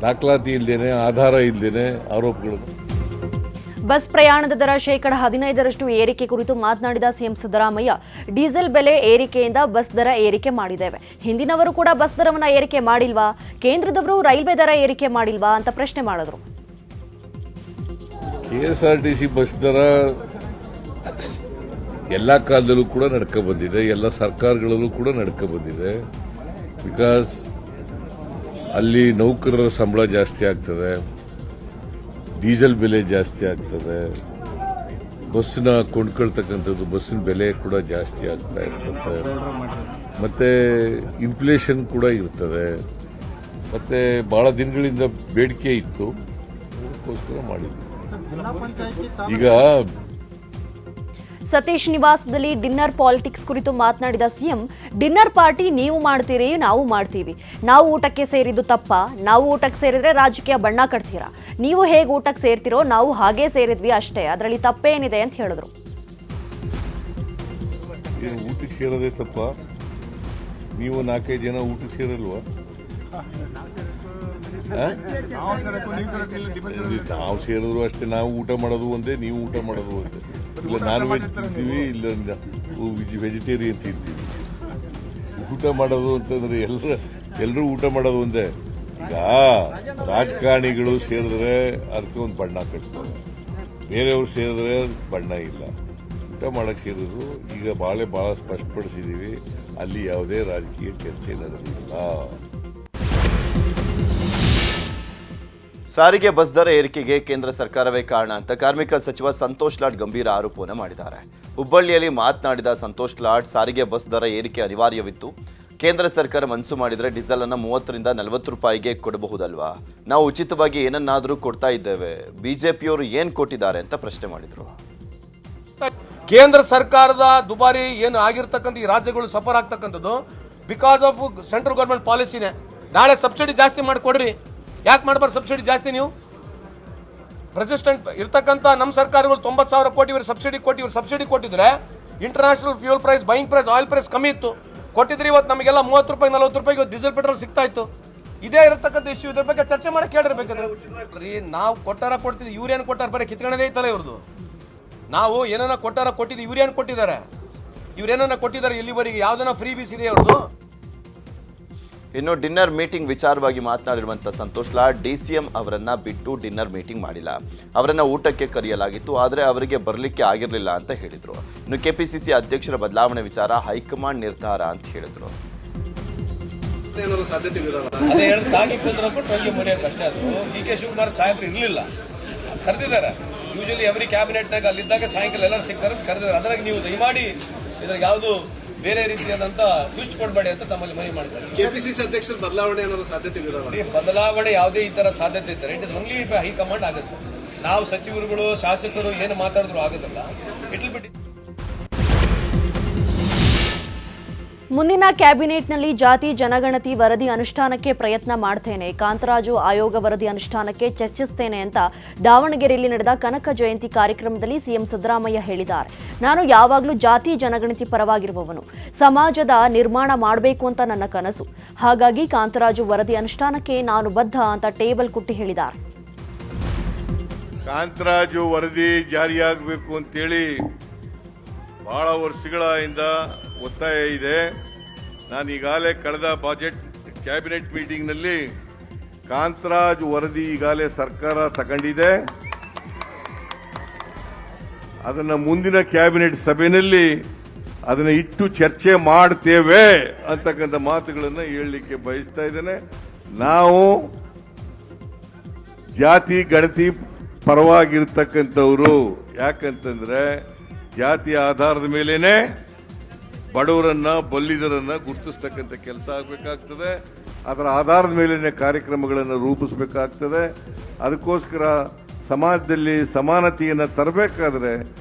Speaker 7: ದಾಖಲಾತಿ ಇಲ್ಲದೇನೆ, ಆಧಾರ ಇಲ್ಲದೇನೆ ಆರೋಪಗಳನ್ನು.
Speaker 1: ಬಸ್ ಪ್ರಯಾಣದ ದರ ಶೇಕಡ 15ರಷ್ಟು ಏರಿಕೆ ಕುರಿತು ಮಾತನಾಡಿದ ಸಿಎಂ ಸಿದ್ದರಾಮಯ್ಯ, ಡೀಸೆಲ್ ಬೆಲೆ ಏರಿಕೆಯಿಂದ ಬಸ್ ದರ ಏರಿಕೆ ಮಾಡಿದ್ದೇವೆ. ಹಿಂದಿನವರು ಕೂಡ ಬಸ್ ದರವನ್ನು ಏರಿಕೆ ಮಾಡಿಲ್ವಾ? ಕೇಂದ್ರದವರು ರೈಲ್ವೆ ದರ ಏರಿಕೆ ಮಾಡಿಲ್ವಾ ಅಂತ ಪ್ರಶ್ನೆ ಮಾಡಿದ್ರು.
Speaker 7: KSRTC ಬಸ್ ದರ ಎಲ್ಲ ಕಾಲದಲ್ಲೂ ಕೂಡ ನಡ್ಕೊ ಬಂದಿದೆ, ಎಲ್ಲ ಸರ್ಕಾರಗಳಲ್ಲೂ ಕೂಡ ನಡ್ಕೊ ಬಂದಿದೆ. ಬಿಕಾಸ್ ಅಲ್ಲಿ ನೌಕರರ ಸಂಬಳ ಜಾಸ್ತಿ ಆಗ್ತದೆ, ಡೀಸೆಲ್ ಬೆಲೆ ಜಾಸ್ತಿ ಆಗ್ತದೆ, ಬಸ್ಸನ್ನ ಕೊಂಡ್ಕೊಳ್ತಕ್ಕಂಥದ್ದು ಬಸ್ಸಿನ ಬೆಲೆ ಕೂಡ ಜಾಸ್ತಿ ಆಗ್ತಾ ಇರ್ತದೆ, ಮತ್ತು ಇನ್ಫ್ಲೇಷನ್ ಕೂಡ ಇರ್ತದೆ, ಮತ್ತು ಭಾಳ ದಿನಗಳಿಂದ ಬೇಡಿಕೆ ಇತ್ತು, ಅದಕ್ಕೋಸ್ಕರ ಮಾಡಿದ್ವಿ. ಈಗ
Speaker 1: ಸತೀಶ್ ನಿವಾಸದಲ್ಲಿ ಡಿನ್ನರ್ ಪಾಲಿಟಿಕ್ಸ್ ಕುರಿತು ಮಾತನಾಡಿದ ಸಿಎಂ, ಡಿನ್ನರ್ ಪಾರ್ಟಿ ನೀವು ಮಾಡ್ತೀರಿ, ನಾವು ಮಾಡ್ತೀವಿ. ನಾವು ಊಟಕ್ಕೆ ಸೇರಿದ್ದು ತಪ್ಪಾ? ನಾವು ಊಟಕ್ಕೆ ಸೇರಿದ್ರೆ ರಾಜಕೀಯ ಬಣ್ಣ ಕಟ್ತೀರಾ? ನೀವು ಹೇಗೆ ಊಟಕ್ಕೆ ಸೇರ್ತಿರೋ ನಾವು ಹಾಗೇ ಸೇರಿದ್ವಿ ಅಷ್ಟೇ, ಅದರಲ್ಲಿ ತಪ್ಪೇನಿದೆ ಅಂತ ಹೇಳಿದ್ರು.
Speaker 7: ಊಟಕ್ಕೆ ಸೇರೋದೇ ತಪ್ಪ? ನೀವು 4-5 ಜನ ಊಟಕ್ಕೆ ಸೇರಲ್ವಾ? ನಾವು ಸೇರಿದ್ರು ಅಷ್ಟೇ, ನಾವು ಊಟ ಮಾಡೋದು ಒಂದೇ, ನೀವು ಊಟ ಮಾಡೋದು ಒಂದೇ. ಇಲ್ಲ ನಾನ್ ವೆಜ್ ತಿಂತೀವಿ, ಇಲ್ಲ ವೆಜಿಟೇರಿಯನ್ ತಿಂತೀವಿ. ಊಟ ಮಾಡೋದು ಅಂತಂದ್ರೆ ಎಲ್ಲರೂ ಊಟ ಮಾಡೋದು ಒಂದೇ. ಈಗ ರಾಜಕಾರಣಿಗಳು ಸೇರಿದ್ರೆ ಅದಕ್ಕೆ ಒಂದು ಬಣ್ಣ ಕಟ್ತಾರೆ, ಬೇರೆಯವ್ರು ಸೇರಿದ್ರೆ ಬಣ್ಣ ಇಲ್ಲ. ಊಟ ಮಾಡಕ್ಕೆ ಸೇರಿದ್ರು ಈಗ ಭಾಳ ಸ್ಪಷ್ಟಪಡಿಸಿದ್ದೀವಿ, ಅಲ್ಲಿ ಯಾವುದೇ ರಾಜಕೀಯ ಚರ್ಚೆ ನಡೆದಿಲ್ಲ.
Speaker 3: ಸಾರಿಗೆ ಬಸ್ ದರ ಏರಿಕೆಗೆ ಕೇಂದ್ರ ಸರ್ಕಾರವೇ ಕಾರಣ ಅಂತ ಕಾರ್ಮಿಕ ಸಚಿವ ಸಂತೋಷ್ ಲಾಡ್ ಗಂಭೀರ ಆರೋಪವನ್ನು ಮಾಡಿದ್ದಾರೆ. ಹುಬ್ಬಳ್ಳಿಯಲ್ಲಿ ಮಾತನಾಡಿದ ಸಂತೋಷ್ ಲಾಡ್, ಸಾರಿಗೆ ಬಸ್ ದರ ಏರಿಕೆ ಅನಿವಾರ್ಯವಿತ್ತು. ಕೇಂದ್ರ ಸರ್ಕಾರ ಮನಸ್ಸು ಮಾಡಿದರೆ ಡೀಸೆಲ್ ಅನ್ನು 30ರಿಂದ 40 ರೂಪಾಯಿಗೆ ಕೊಡಬಹುದಲ್ವಾ? ನಾವು ಉಚಿತವಾಗಿ ಏನನ್ನಾದರೂ ಕೊಡ್ತಾ ಇದ್ದೇವೆ, ಬಿಜೆಪಿಯವರು ಏನು ಕೊಟ್ಟಿದ್ದಾರೆ ಅಂತ ಪ್ರಶ್ನೆ ಮಾಡಿದರು.
Speaker 8: ಕೇಂದ್ರ ಸರ್ಕಾರದ ದುಬಾರಿ ಏನು ಆಗಿರ್ತಕ್ಕಂಥ ಈ ರಾಜ್ಯಗಳು ಸಫರ್ ಆಗ್ತಕ್ಕಂಥದ್ದು ಬಿಕಾಸ್ ಆಫ್ ಸೆಂಟ್ರಲ್ ಗೌರ್ಮೆಂಟ್ ಪಾಲಿಸಿನೇ. ನಾಳೆ ಸಬ್ಸಿಡಿ ಜಾಸ್ತಿ ಮಾಡಿಕೊಡ್ರಿ. ಯಾಕೆ ಮಾಡಬಾರ್ದು ಸಬ್ಸಿಡಿ ಜಾಸ್ತಿ? ನೀವು ರೆಸಿಸ್ಟೆಂಟ್ ಇರ್ತಕ್ಕಂಥ ನಮ್ಮ ಸರ್ಕಾರಗಳು 90,000 ಕೋಟಿ ಇವರು ಸಬ್ಸಿಡಿ ಕೊಟ್ಟಿದ್ರೆ international fuel price, buying price, oil price ಕಮ್ಮಿ ಇತ್ತು, ಕೊಟ್ಟಿದ್ರೆ ಇವತ್ತು ನಮಗೆಲ್ಲ 30 ರೂಪಾಯಿ 40 ರೂಪಾಯಿಗೆ ಡೀಸೆಲ್ ಪೆಟ್ರೋಲ್ ಸಿಗ್ತಾ ಇತ್ತು. ಇದೇ ಇರತಕ್ಕಂಥ ಇಶ್ಯೂ, ಇದ್ರ ಬಗ್ಗೆ ಚರ್ಚೆ ಮಾಡಿ ಕೇಳಿರ್ಬೇಕಾದ್ರೆ ನಾವು ಕೊಟ್ಟಿದ್ವಿ, ಇವ್ರೇನು ಕೊಟ್ಟಾರ ಬರೀ ಕಿತ್ಕೊಳ್ಳೋದೇ ಐತಲ್ಲ ಇವ್ರದ್ದು. ನಾವು ಏನನ್ನ ಕೊಟ್ಟಿದ್ದು, ಇವ್ರೇನು ಕೊಟ್ಟಿದ್ದಾರೆ, ಇವ್ರೇನನ್ನ ಕೊಟ್ಟಿದ್ದಾರೆ ಇಲ್ಲಿವರೆಗೆ? ಯಾವ್ದನ್ನ ಫ್ರೀ ಬೀಸ್ ಇದೆ ಅವ್ರದ್ದು?
Speaker 3: ಇನ್ನು ಡಿನ್ನರ್ ಮೀಟಿಂಗ್ ವಿಚಾರವಾಗಿ ಮಾತನಾಡಿರುವಂಥ ಸಂತೋಷ್ ಲಾಡ್, DCM ಅವರನ್ನ ಬಿಟ್ಟು ಡಿನ್ನರ್ ಮೀಟಿಂಗ್ ಮಾಡಿಲ್ಲ, ಅವರನ್ನ ಊಟಕ್ಕೆ ಕರೆಯಲಾಗಿತ್ತು, ಆದರೆ ಅವರಿಗೆ ಬರಲಿಕ್ಕೆ ಆಗಿರಲಿಲ್ಲ ಅಂತ ಹೇಳಿದರು. ಇನ್ನು KPCC ಅಧ್ಯಕ್ಷರ ಬದಲಾವಣೆ ವಿಚಾರ ಹೈಕಮಾಂಡ್ ನಿರ್ಧಾರ ಅಂತ ಹೇಳಿದರು.
Speaker 8: ಅದೇ ಹೇಳಿ ತಾಗಿ ಕೂತ್ಕೊಂಡು ಮುರಿಯೋಕೆ ಅಷ್ಟೇ. ಅದು DK ಶಿವಕುಮಾರ್ ಸಾಹೇಬ್ರು ಇರಲಿಲ್ಲ, ಕರೆದಿದ್ದಾರೆ. ಯೂಶಲಿ ಎವ್ರಿ ಕ್ಯಾಬಿನೆಟ್ನಾಗ ಅಲ್ಲಿದ್ದಾಗ ಸಾಯಂಕಾಲ ಎಲ್ಲರೂ ಸಿಗ್ತಾರೆ, ಕರೆದಿದ್ದಾರೆ. ಅದ್ರಾಗ ನೀವು ದಯಮಾಡಿ ಇದ್ರಾಗ ಯಾವುದು ಬೇರೆ ರೀತಿಯಾದಂತ ಟ್ವಿಸ್ಟ್ ಕೊಡಬೇಡಿ ಅಂತ ತಮ್ಮಲ್ಲಿ ಮನವಿ ಮಾಡ್ತಾರೆ.
Speaker 9: KPCC ಅಧ್ಯಕ್ಷರ ಬದಲಾವಣೆ ಅನ್ನೋ ಸಾಧ್ಯತೆ ಇದೆ?
Speaker 8: ಬದಲಾವಣೆ ಯಾವುದೇ ಈ ತರ ಸಾಧ್ಯತೆ ಇದ್ದರೆ ಇಟ್ ಇಸ್ ಓನ್ಲಿ ಹೈಕಮಾಂಡ್ ಆಗುತ್ತೆ. ನಾವು ಸಚಿವರುಗಳು, ಶಾಸಕರು ಏನು ಮಾತಾಡಿದ್ರು ಆಗೋದಿಲ್ಲ. It will be.
Speaker 1: ಮುಂದಿನ ಕ್ಯಾಬಿನೆಟ್ನಲ್ಲಿ ಜಾತಿ ಜನಗಣತಿ ವರದಿ ಅನುಷ್ಠಾನಕ್ಕೆ ಪ್ರಯತ್ನ ಮಾಡ್ತೇನೆ, ಕಾಂತರಾಜು ಆಯೋಗ ವರದಿ ಅನುಷ್ಠಾನಕ್ಕೆ ಚರ್ಚಿಸ್ತೇನೆ ಅಂತ ದಾವಣಗೆರೆಯಲ್ಲಿ ನಡೆದ ಕನಕ ಜಯಂತಿ ಕಾರ್ಯಕ್ರಮದಲ್ಲಿ ಸಿಎಂ ಸಿದ್ದರಾಮಯ್ಯ ಹೇಳಿದ್ದಾರೆ. ನಾನು ಯಾವಾಗಲೂ ಜಾತಿ ಜನಗಣತಿ ಪರವಾಗಿರುವವನು, ಸಮಾಜದ ನಿರ್ಮಾಣ ಮಾಡಬೇಕು ಅಂತ ನನ್ನ ಕನಸು. ಹಾಗಾಗಿ ಕಾಂತರಾಜು ವರದಿ ಅನುಷ್ಠಾನಕ್ಕೆ ನಾನು ಬದ್ಧ ಅಂತ ಟೇಬಲ್ ಕುಟ್ಟಿ ಹೇಳಿದ್ದಾರೆ.
Speaker 7: ಕಾಂತರಾಜು ವರದಿ ಜಾರಿಯಾಗಬೇಕು ಅಂತೇಳಿ ಬಹಳ ವರ್ಷಗಳಿಂದ ಒತ್ತಾಯ ಇದೆ. ನಾನು ಈಗಾಗಲೇ ಕಳೆದ ಬಜೆಟ್ ಕ್ಯಾಬಿನೆಟ್ ಮೀಟಿಂಗ್ನಲ್ಲಿ ಕಾಂತರಾಜ್ ವರದಿ ಈಗಾಗಲೇ ಸರ್ಕಾರ ತಗೊಂಡಿದೆ, ಅದನ್ನು ಮುಂದಿನ ಕ್ಯಾಬಿನೆಟ್ ಸಭೆಯಲ್ಲಿ ಅದನ್ನು ಇಟ್ಟು ಚರ್ಚೆ ಮಾಡ್ತೇವೆ ಅಂತಕ್ಕಂಥ ಮಾತುಗಳನ್ನು ಹೇಳಲಿಕ್ಕೆ ಬಯಸ್ತಾ ಇದ್ದೇನೆ. ನಾವು ಜಾತಿ ಗಣತಿ ಪರವಾಗಿರ್ತಕ್ಕಂಥವ್ರು, ಯಾಕಂತಂದ್ರೆ ಜಾತಿಯ ಆಧಾರದ ಮೇಲೇನೆ ಬಡವರನ್ನ ಬಲ್ಲಿದರನ್ನ ಗುರುತಿಸ್ತಕ್ಕಂಥ ಕೆಲಸ ಆಗಬೇಕಾಗ್ತದೆ. ಅದರ ಆಧಾರದ ಮೇಲೇನೆ ಕಾರ್ಯಕ್ರಮಗಳನ್ನು ರೂಪಿಸಬೇಕಾಗ್ತದೆ. ಅದಕ್ಕೋಸ್ಕರ ಸಮಾಜದಲ್ಲಿ ಸಮಾನತೆಯನ್ನು ತರಬೇಕಾದ್ರೆ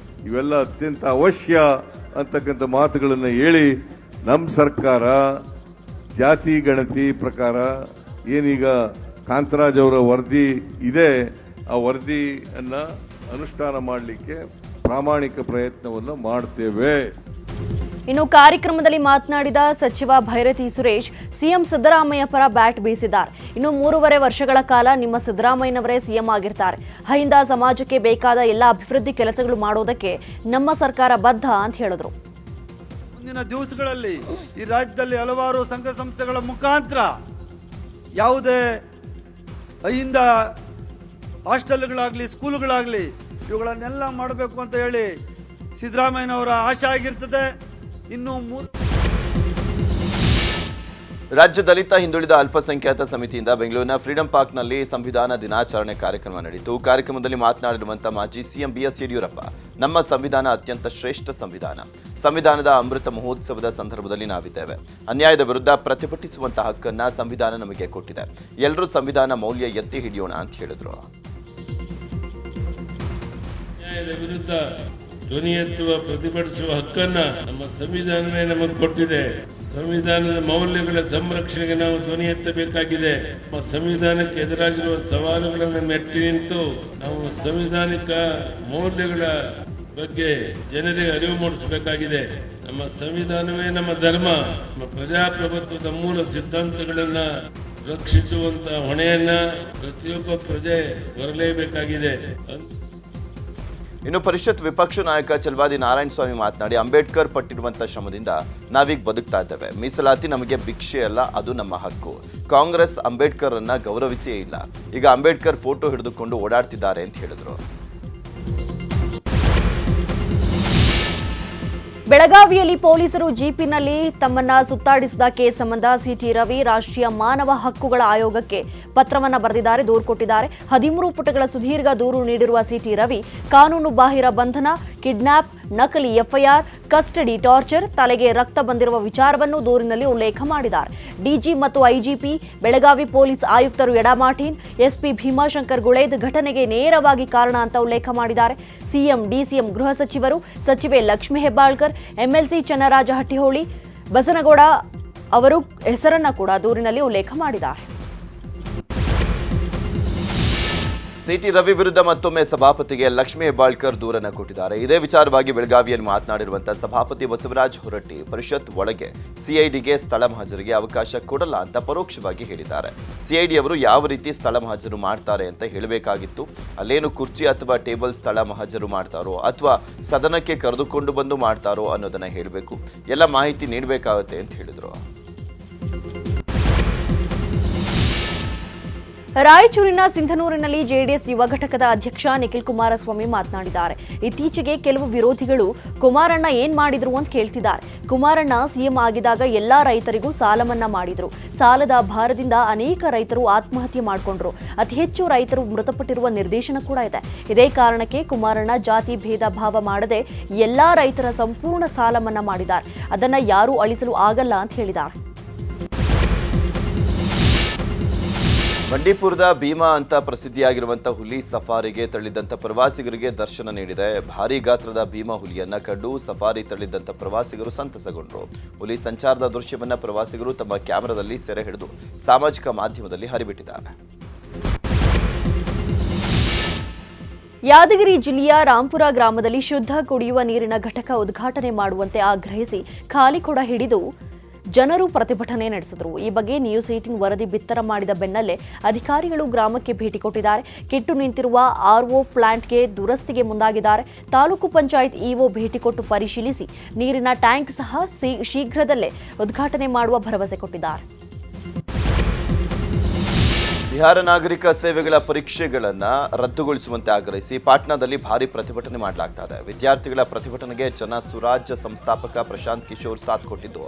Speaker 7: ಇವೆಲ್ಲ ಅತ್ಯಂತ ಅವಶ್ಯ ಅಂತಕ್ಕಂಥ ಮಾತುಗಳನ್ನು ಹೇಳಿ ನಮ್ಮ ಸರ್ಕಾರ ಜಾತಿ ಗಣತಿ ಪ್ರಕಾರ ಏನೀಗ ಕಾಂತರಾಜ್ ಅವರ ವರದಿ ಇದೆ, ಆ ವರದಿಯನ್ನು ಅನುಷ್ಠಾನ ಮಾಡಲಿಕ್ಕೆ ಪ್ರಾಮಾಣಿಕ ಪ್ರಯತ್ನವನ್ನು ಮಾಡ್ತೇವೆ.
Speaker 1: ಇನ್ನು ಕಾರ್ಯಕ್ರಮದಲ್ಲಿ ಮಾತನಾಡಿದ ಸಚಿವ ಭೈರತಿ ಸುರೇಶ್, ಸಿಎಂ ಸಿದ್ದರಾಮಯ್ಯ ಪರ ಬ್ಯಾಟ್ ಬೀಸಿದ್ದಾರೆ. ಇನ್ನು 3.5 ವರ್ಷಗಳ ಕಾಲ ನಿಮ್ಮ ಸಿದ್ದರಾಮಯ್ಯನವರೇ ಸಿಎಂ ಆಗಿರ್ತಾರೆ. ಅಹಿಂದ ಸಮಾಜಕ್ಕೆ ಬೇಕಾದ ಎಲ್ಲ ಅಭಿವೃದ್ಧಿ ಕೆಲಸಗಳು ಮಾಡೋದಕ್ಕೆ ನಮ್ಮ ಸರ್ಕಾರ ಬದ್ಧ ಅಂತ ಹೇಳಿದ್ರು.
Speaker 10: ಮುಂದಿನ ದಿವಸಗಳಲ್ಲಿ ಈ ರಾಜ್ಯದಲ್ಲಿ ಹಲವಾರು ಸಂಘ ಸಂಸ್ಥೆಗಳ ಮುಖಾಂತರ ಯಾವುದೇ ಅಹಿಂದ ಹಾಸ್ಟೆಲ್ಗಳಾಗಲಿ, ಸ್ಕೂಲ್ಗಳಾಗಲಿ, ಇವುಗಳನ್ನೆಲ್ಲ ಮಾಡಬೇಕು ಅಂತ ಹೇಳಿ ಸಿದ್ದರಾಮಯ್ಯನವರ ಆಶೆ ಆಗಿರ್ತದೆ. ಇನ್ನು
Speaker 3: ರಾಜ್ಯ ದಲಿತ ಹಿಂದುಳಿದ ಅಲ್ಪಸಂಖ್ಯಾತ ಸಮಿತಿಯಿಂದ ಬೆಂಗಳೂರಿನ ಫ್ರೀಡಂ ಪಾರ್ಕ್ನಲ್ಲಿ ಸಂವಿಧಾನ ದಿನಾಚರಣೆ ಕಾರ್ಯಕ್ರಮ ನಡೆಯಿತು. ಕಾರ್ಯಕ್ರಮದಲ್ಲಿ ಮಾತನಾಡಿರುವಂತಹ ಮಾಜಿ ಸಿಎಂ ಬಿಎಸ್ ಯಡಿಯೂರಪ್ಪ, ನಮ್ಮ ಸಂವಿಧಾನ ಅತ್ಯಂತ ಶ್ರೇಷ್ಠ ಸಂವಿಧಾನ. ಸಂವಿಧಾನದ ಅಮೃತ ಮಹೋತ್ಸವದ ಸಂದರ್ಭದಲ್ಲಿ ನಾವಿದ್ದೇವೆ. ಅನ್ಯಾಯದ ವಿರುದ್ಧ ಪ್ರತಿಭಟಿಸುವಂತಹ ಹಕ್ಕನ್ನ ಸಂವಿಧಾನ ನಮಗೆ ಕೊಟ್ಟಿದೆ. ಎಲ್ಲರೂ ಸಂವಿಧಾನ ಮೌಲ್ಯ ಎತ್ತಿ ಹಿಡಿಯೋಣ ಅಂತ ಹೇಳಿದ್ರು.
Speaker 11: ಅನ್ಯಾಯದ ವಿರುದ್ಧ ಧ್ವನಿ ಎತ್ತುವ, ಪ್ರತಿಭಟಿಸುವ ಹಕ್ಕನ್ನ ನಮ್ಮ ಸಂವಿಧಾನವೇ ನಮಗೆ ಕೊಟ್ಟಿದೆ. ಸಂವಿಧಾನದ ಮೌಲ್ಯಗಳ ಸಂರಕ್ಷಣೆಗೆ ನಾವು ಧ್ವನಿ ಎತ್ತಬೇಕಾಗಿದೆ. ನಮ್ಮ ಸಂವಿಧಾನಕ್ಕೆ ಎದುರಾಗಿರುವ ಸವಾಲುಗಳನ್ನು ಮೆಟ್ಟಿ ನಿಂತು ನಾವು ಸಂವಿಧಾನಿಕ ಮೌಲ್ಯಗಳ ಬಗ್ಗೆ ಜನರಿಗೆ ಅರಿವು ಮೂಡಿಸಬೇಕಾಗಿದೆ. ನಮ್ಮ ಸಂವಿಧಾನವೇ ನಮ್ಮ ಧರ್ಮ. ನಮ್ಮ ಪ್ರಜಾಪ್ರಭುತ್ವದ ಮೂಲ ಸಿದ್ಧಾಂತಗಳನ್ನ ರಕ್ಷಿಸುವಂತಹ ಹೊಣೆಯನ್ನ ಪ್ರತಿಯೊಬ್ಬ ಪ್ರಜೆ ಹೊರಲೇಬೇಕಾಗಿದೆ.
Speaker 3: ಇನ್ನು ಪರಿಷತ್ ವಿಪಕ್ಷ ನಾಯಕ ಚಲವಾದಿ ನಾರಾಯಣಸ್ವಾಮಿ ಮಾತನಾಡಿ, ಅಂಬೇಡ್ಕರ್ ಪಟ್ಟಿರುವಂತಹ ಶ್ರಮದಿಂದ ನಾವೀಗ ಬದುಕ್ತಾ ಇದ್ದೇವೆ. ಮೀಸಲಾತಿ ನಮಗೆ ಭಿಕ್ಷೆ ಅಲ್ಲ, ಅದು ನಮ್ಮ ಹಕ್ಕು. ಕಾಂಗ್ರೆಸ್ ಅಂಬೇಡ್ಕರ್ ಅನ್ನ ಗೌರವಿಸಿಯೇ ಇಲ್ಲ. ಈಗ ಅಂಬೇಡ್ಕರ್ ಫೋಟೋ ಹಿಡಿದುಕೊಂಡು ಓಡಾಡ್ತಿದ್ದಾರೆ ಅಂತ ಹೇಳಿದ್ರು.
Speaker 1: ಬೆಳಗಾವಿಯಲ್ಲಿ ಪೊಲೀಸರು ಜೀಪಿನಲ್ಲಿ ತಮ್ಮನ್ನ ಸುತ್ತಾಡಿಸಿದ ಕೇಸ್ ಸಂಬಂಧ ಸಿಟಿ ರವಿ ರಾಷ್ಟ್ರೀಯ ಮಾನವ ಹಕ್ಕುಗಳ ಆಯೋಗಕ್ಕೆ ಪತ್ರವನ್ನ ಬರೆದಿದ್ದಾರೆ, ದೂರು ಕೊಟ್ಟಿದ್ದಾರೆ. 13 ಪುಟಗಳ ಸುದೀರ್ಘ ದೂರು ನೀಡಿರುವ ಸಿಟಿ ರವಿ ಕಾನೂನು ಬಾಹಿರ ಬಂಧನ, ಕಿಡ್ನಾಪ್, ನಕಲಿ ಎಫ್ಐಆರ್, ಕಸ್ಟಡಿ ಟಾರ್ಚರ್, ತಲೆಗೆ ರಕ್ತ ಬಂದಿರುವ ವಿಚಾರವನ್ನು ದೂರಿನಲ್ಲಿ ಉಲ್ಲೇಖ ಮಾಡಿದ್ದಾರೆ. ಡಿಜಿ ಮತ್ತು ಐಜಿಪಿ, ಬೆಳಗಾವಿ ಪೊಲೀಸ್ ಆಯುಕ್ತರು ಯಡಮಾಟೀನ್, ಎಸ್ಪಿ ಭೀಮಾಶಂಕರ್ ಗುಳೇದ್ ಘಟನೆಗೆ ನೇರವಾಗಿ ಕಾರಣ ಅಂತ ಉಲ್ಲೇಖ ಮಾಡಿದ್ದಾರೆ. ಸಿಎಂ, ಡಿಸಿಎಂ, ಗೃಹ ಸಚಿವರು, ಸಚಿವೆ ಲಕ್ಷ್ಮೀ ಹೆಬ್ಬಾಳ್ಕರ್, ಎಂಎಲ್ಸಿ ಚನ್ನರಾಜ ಹಟ್ಟಿಹೊಳಿ, ಬಸನಗೌಡ ಅವರು ಹೆಸರನ್ನ ಕೂಡ ದೂರಿನಲ್ಲಿ ಉಲ್ಲೇಖ ಮಾಡಿದ್ದಾರೆ.
Speaker 3: ಸಿಟಿ ರವಿ ವಿರುದ್ಧ ಮತ್ತೊಮ್ಮೆ ಸಭಾಪತಿಗೆ ಲಕ್ಷ್ಮೀ ಹೆಬ್ಬಾಳ್ಕರ್ ದೂರನ್ನು ಕೊಟ್ಟಿದ್ದಾರೆ. ಇದೇ ವಿಚಾರವಾಗಿ ಬೆಳಗಾವಿಯಲ್ಲಿ ಮಾತನಾಡಿರುವಂತಹ ಸಭಾಪತಿ ಬಸವರಾಜ ಹೊರಟ್ಟಿ, ಪರಿಷತ್ ಒಳಗೆ ಸಿಐಡಿಗೆ ಸ್ಥಳ ಮಹಾಜರಿಗೆ ಅವಕಾಶ ಕೊಡಲ್ಲ ಅಂತ ಪರೋಕ್ಷವಾಗಿ ಹೇಳಿದ್ದಾರೆ. ಸಿಐಡಿ ಅವರು ಯಾವ ರೀತಿ ಸ್ಥಳ ಮಹಾಜರು ಮಾಡ್ತಾರೆ ಅಂತ ಹೇಳಬೇಕಾಗಿತ್ತು. ಅಲ್ಲೇನು ಕುರ್ಚಿ ಅಥವಾ ಟೇಬಲ್ ಸ್ಥಳ ಮಹಾಜರು ಮಾಡ್ತಾರೋ ಅಥವಾ ಸದನಕ್ಕೆ ಕರೆದುಕೊಂಡು ಬಂದು ಮಾಡ್ತಾರೋ ಅನ್ನೋದನ್ನ ಹೇಳಬೇಕು. ಎಲ್ಲ ಮಾಹಿತಿ ನೀಡಬೇಕಾಗುತ್ತೆ ಅಂತ ಹೇಳಿದರು.
Speaker 1: ರಾಯಚೂರಿನ ಸಿಂಧನೂರಿನಲ್ಲಿ ಜೆಡಿಎಸ್ ಯುವ ಘಟಕದ ಅಧ್ಯಕ್ಷ ನಿಖಿಲ್ ಕುಮಾರಸ್ವಾಮಿ ಮಾತನಾಡಿದ್ದಾರೆ. ಇತ್ತೀಚೆಗೆ ಕೆಲವು ವಿರೋಧಿಗಳು ಕುಮಾರಣ್ಣ ಏನ್ ಮಾಡಿದ್ರು ಅಂತ ಕೇಳ್ತಿದ್ದಾರೆ. ಕುಮಾರಣ್ಣ ಸಿಎಂ ಆಗಿದಾಗ ಎಲ್ಲಾ ರೈತರಿಗೂ ಸಾಲ ಮನ್ನಾ ಮಾಡಿದ್ರು. ಸಾಲದ ಭಾರದಿಂದ ಅನೇಕ ರೈತರು ಆತ್ಮಹತ್ಯೆ ಮಾಡಿಕೊಂಡ್ರು. ಅತಿ ಹೆಚ್ಚು ರೈತರು ಮೃತಪಟ್ಟಿರುವ ನಿರ್ದೇಶನ ಕೂಡ ಇದೆ. ಇದೇ ಕಾರಣಕ್ಕೆ ಕುಮಾರಣ್ಣ ಜಾತಿ ಭೇದ ಭಾವ ಮಾಡದೆ ಎಲ್ಲಾ ರೈತರ ಸಂಪೂರ್ಣ ಸಾಲ ಮನ್ನಾ ಮಾಡಿದ್ದಾರೆ. ಅದನ್ನ ಯಾರೂ ಅಳಿಸಲು ಆಗಲ್ಲ ಅಂತ ಹೇಳಿದ್ದಾರೆ.
Speaker 3: ಬಂಡೀಪುರದ ಭೀಮಾ ಅಂತ ಪ್ರಸಿದ್ಧಿಯಾಗಿರುವಂತಹ ಹುಲಿ ಸಫಾರಿಗೆ ತಳ್ಳಿದಂಥ ಪ್ರವಾಸಿಗರಿಗೆ ದರ್ಶನ ನೀಡಿದೆ. ಭಾರೀ ಗಾತ್ರದ ಭೀಮಾ ಹುಲಿಯನ್ನ ಕಂಡು ಸಫಾರಿ ತಳ್ಳಿದಂಥ ಪ್ರವಾಸಿಗರು ಸಂತಸಗೊಂಡರು. ಹುಲಿ ಸಂಚಾರದ ದೃಶ್ಯವನ್ನ ಪ್ರವಾಸಿಗರು ತಮ್ಮ ಕ್ಯಾಮೆರಾದಲ್ಲಿ ಸೆರೆ ಹಿಡಿದು ಸಾಮಾಜಿಕ ಮಾಧ್ಯಮದಲ್ಲಿ ಹರಿಬಿಟ್ಟಿದ್ದಾರೆ.
Speaker 1: ಯಾದಗಿರಿ ಜಿಲ್ಲೆಯ ರಾಂಪುರ ಗ್ರಾಮದಲ್ಲಿ ಶುದ್ಧ ಕುಡಿಯುವ ನೀರಿನ ಘಟಕ ಉದ್ಘಾಟನೆ ಮಾಡುವಂತೆ ಆಗ್ರಹಿಸಿ ಖಾಲಿ ಕೊಡ ಹಿಡಿದು ಜನರು ಪ್ರತಿಭಟನೆ ನಡೆಸಿದರು. ಈ ಬಗ್ಗೆ ನ್ಯೂಸ್ 18 ವರದಿ ಬಿತ್ತರ ಮಾಡಿದ ಬೆನ್ನಲ್ಲೇ ಅಧಿಕಾರಿಗಳು ಗ್ರಾಮಕ್ಕೆ ಭೇಟಿ ಕೊಟ್ಟಿದ್ದಾರೆ. ಕೆಟ್ಟು ನಿಂತಿರುವ ಆರ್ಒ ಪ್ಲಾಂಟ್ಗೆ ದುರಸ್ತಿಗೆ ಮುಂದಾಗಿದ್ದಾರೆ. ತಾಲೂಕು ಪಂಚಾಯತ್ ಇಒ ಭೇಟಿ ಕೊಟ್ಟು ಪರಿಶೀಲಿಸಿ ನೀರಿನ ಟ್ಯಾಂಕ್ ಸಹ ಶೀಘ್ರದಲ್ಲೇ ಉದ್ಘಾಟನೆ ಮಾಡುವ ಭರವಸೆ ಕೊಟ್ಟಿದ್ದಾರೆ.
Speaker 3: ಬಿಹಾರ ನಾಗರಿಕ ಸೇವೆಗಳ ಪರೀಕ್ಷೆಗಳನ್ನು ರದ್ದುಗೊಳಿಸುವಂತೆ ಆಗ್ರಹಿಸಿ ಪಾಟ್ನಾದಲ್ಲಿ ಭಾರೀ ಪ್ರತಿಭಟನೆ ಮಾಡಲಾಗ್ತಾ ಇದೆ. ವಿದ್ಯಾರ್ಥಿಗಳ ಪ್ರತಿಭಟನೆಗೆ ಜನ ಸುರಾಜ್ಯ ಸಂಸ್ಥಾಪಕ ಪ್ರಶಾಂತ್ ಕಿಶೋರ್ ಸಾಥ್ ಕೊಟ್ಟಿದ್ದು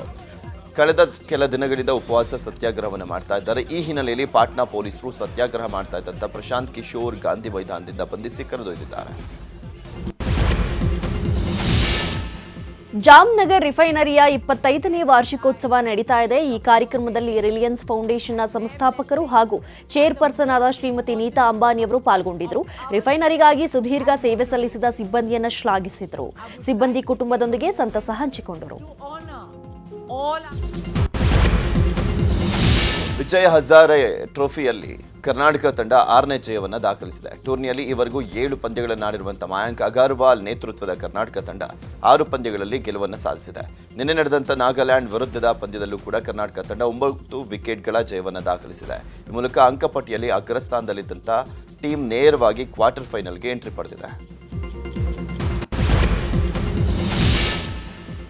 Speaker 3: ಕಳೆದ ಕೆಲ ದಿನಗಳಿಂದ ಉಪವಾಸ ಸತ್ಯಾಗ್ರಹವನ್ನು ಮಾಡ್ತಾ ಇದ್ದಾರೆ. ಈ ಹಿನ್ನೆಲೆಯಲ್ಲಿ ಪಾಟ್ನಾ ಪೊಲೀಸರು ಸತ್ಯಾಗ್ರಹ ಮಾಡ್ತಾ ಇದ್ದಂಥ ಪ್ರಶಾಂತ್ ಕಿಶೋರ್ ಗಾಂಧಿ ಮೈದಾನದಿಂದ ಬಂಧಿಸಿ ಕರೆದೊಯ್ದಿದ್ದಾರೆ.
Speaker 1: ಜಾಮ್ನಗರ್ ರಿಫೈನರಿಯ 25ನೇ ವಾರ್ಷಿಕೋತ್ಸವ ನಡೀತಾ ಇದೆ. ಈ ಕಾರ್ಯಕ್ರಮದಲ್ಲಿ ರಿಲಯನ್ಸ್ ಫೌಂಡೇಶನ್ನ ಸಂಸ್ಥಾಪಕರು ಹಾಗೂ ಚೇರ್ಪರ್ಸನ್ ಆದ ಶ್ರೀಮತಿ ನೀತಾ ಅಂಬಾನಿಯವರು ಪಾಲ್ಗೊಂಡಿದ್ದರು. ರಿಫೈನರಿಗಾಗಿ ಸುದೀರ್ಘ ಸೇವೆ ಸಲ್ಲಿಸಿದ ಸಿಬ್ಬಂದಿಯನ್ನು ಶ್ಲಾಘಿಸಿದರು. ಸಿಬ್ಬಂದಿ ಕುಟುಂಬದೊಂದಿಗೆ ಸಂತಸ ಹಂಚಿಕೊಂಡರು.
Speaker 3: ವಿಜಯ್ ಹಜಾರೆ ಟ್ರೋಫಿಯಲ್ಲಿ ಕರ್ನಾಟಕ ತಂಡ 6ನೇ ಜಯವನ್ನು ದಾಖಲಿಸಿದೆ. ಟೂರ್ನಿಯಲ್ಲಿ ಈವರೆಗೂ 7 ಪಂದ್ಯಗಳನ್ನಾಡಿರುವಂತಹ ಮಯಾಂಕ್ ಅಗರ್ವಾಲ್ ನೇತೃತ್ವದ ಕರ್ನಾಟಕ ತಂಡ 6 ಪಂದ್ಯಗಳಲ್ಲಿ ಗೆಲುವನ್ನು ಸಾಧಿಸಿದೆ. ನಿನ್ನೆ ನಡೆದಂಥ ನಾಗಾಲ್ಯಾಂಡ್ ವಿರುದ್ಧದ ಪಂದ್ಯದಲ್ಲೂ ಕೂಡ ಕರ್ನಾಟಕ ತಂಡ 9 ವಿಕೆಟ್ಗಳ ಜಯವನ್ನು ದಾಖಲಿಸಿದೆ. ಈ ಮೂಲಕ ಅಂಕಪಟ್ಟಿಯಲ್ಲಿ ಅಗ್ರಸ್ಥಾನದಲ್ಲಿದ್ದಂಥ ಟೀಮ್ ನೇರವಾಗಿ ಕ್ವಾರ್ಟರ್ ಫೈನಲ್ಗೆ ಎಂಟ್ರಿ ಪಡೆದಿದೆ.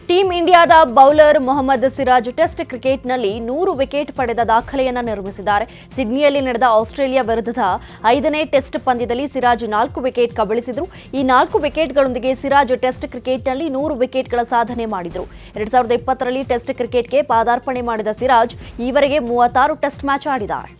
Speaker 1: ಟೀಂ ಇಂಡಿಯಾದ ಬೌಲರ್ ಮೊಹಮ್ಮದ್ ಸಿರಾಜ್ ಟೆಸ್ಟ್ ಕ್ರಿಕೆಟ್ನಲ್ಲಿ 100 ವಿಕೆಟ್ ಪಡೆದ ದಾಖಲೆಯನ್ನು ನಿರ್ಮಿಸಿದ್ದಾರೆ. ಸಿಡ್ನಿಯಲ್ಲಿ ನಡೆದ ಆಸ್ಟ್ರೇಲಿಯಾ ವಿರುದ್ಧದ 5ನೇ ಟೆಸ್ಟ್ ಪಂದ್ಯದಲ್ಲಿ ಸಿರಾಜ್ 4 ವಿಕೆಟ್ ಕಬಳಿಸಿದರು. ಈ 4 ವಿಕೆಟ್ಗಳೊಂದಿಗೆ ಸಿರಾಜ್ ಟೆಸ್ಟ್ ಕ್ರಿಕೆಟ್ನಲ್ಲಿ 100 ವಿಕೆಟ್ಗಳ ಸಾಧನೆ ಮಾಡಿದರು. 2020ರಲ್ಲಿ ಟೆಸ್ಟ್ ಕ್ರಿಕೆಟ್ಗೆ ಪಾದಾರ್ಪಣೆ ಮಾಡಿದ ಸಿರಾಜ್ ಈವರೆಗೆ 36 ಟೆಸ್ಟ್ ಮ್ಯಾಚ್ ಆಡಿದ್ದಾರೆ.